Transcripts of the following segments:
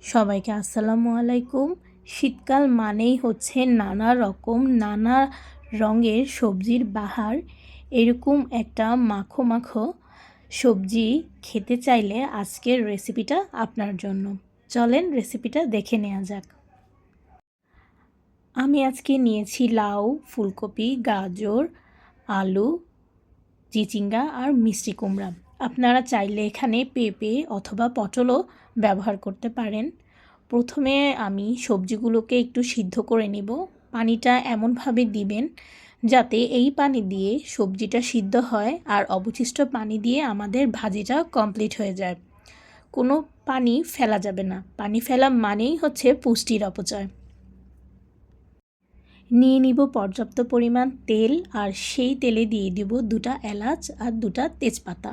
সবাইকে আসসালামু আলাইকুম। শীতকাল মানেই হচ্ছে নানা রকম নানা রঙের সবজির বাহার। এরকম একটা মাখো মাখো সবজি খেতে চাইলে আজকের রেসিপিটা আপনার জন্য। চলেন রেসিপিটা দেখে নেওয়া যাক। আমি আজকে নিয়েছি লাউ, ফুলকপি, গাজর, আলু, চিচিঙ্গা আর মিষ্টি কুমড়া। আপনারা চাইলে এখানে পেঁপে অথবা পটলও ব্যবহার করতে পারেন। প্রথমে আমি সবজিগুলোকে একটু সিদ্ধ করে নেব। পানিটা এমনভাবে দিবেন যাতে এই পানি দিয়ে সবজিটা সিদ্ধ হয় আর অবশিষ্ট পানি দিয়ে আমাদের ভাজিটা কমপ্লিট হয়ে যায়। কোনো পানি ফেলা যাবে না। পানি ফেলা মানেই হচ্ছে পুষ্টির অপচয়। নিয়ে নিব পর্যাপ্ত পরিমাণ তেল আর সেই তেলে দিয়ে দিব 2টা এলাচ আর 2টা তেজপাতা।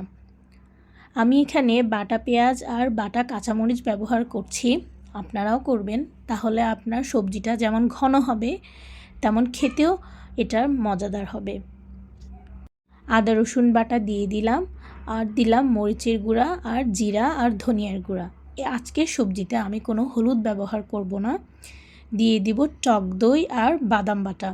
আমি এখানে বাটা পেঁয়াজ আর বাটা কাঁচামরিচ ব্যবহার করছি, আপনারাও করবেন। তাহলে আপনার সবজিটা যেমন ঘন হবে তেমন খেতেও এটা মজাদার হবে। আদা রসুন বাটা দিয়ে দিলাম আর দিলাম মরিচের গুঁড়া আর জিরা আর ধনিয়ার গুঁড়া। আজকের সবজিতে আমি কোনো হলুদ ব্যবহার করব না। দিয়ে দিব টক দই আর বাদাম বাটা।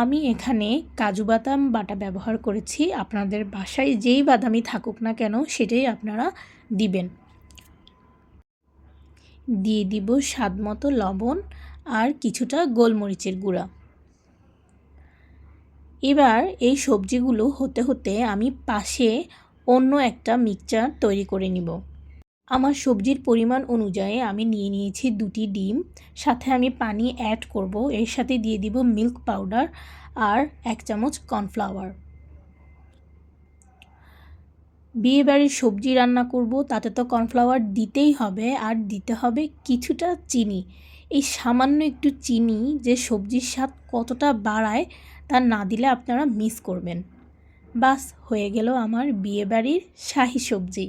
আমি এখানে কাজু বাদাম বাটা ব্যবহার করেছি। আপনাদের বাসায় যেই বাদামই থাকুক না কেন সেটাই আপনারা দিবেন। দিয়ে দিব স্বাদ মতো লবণ আর কিছুটা গোলমরিচের গুঁড়া। এবার এই সবজিগুলো হতে হতে আমি পাশে অন্য একটা মিক্সচার তৈরি করে নিব। আমার সবজির পরিমাণ অনুযায়ী আমি নিয়ে নিয়েছি 2টি ডিম, সাথে আমি পানি অ্যাড করব। এর সাথে দিয়ে দিব মিল্ক পাউডার আর 1 চামচ কর্নফ্লাওয়ার। বিয়েবাড়ির সবজি রান্না করব, তাতে তো কর্নফ্লাওয়ার দিতেই হবে আর দিতে হবে কিছুটা চিনি। এই সামান্য একটু চিনি যে সবজির স্বাদ কতটা বাড়ায় তা না দিলে আপনারা মিস করবেন। বাস হয়ে গেল আমার বিয়েবাড়ির শাহী সবজি।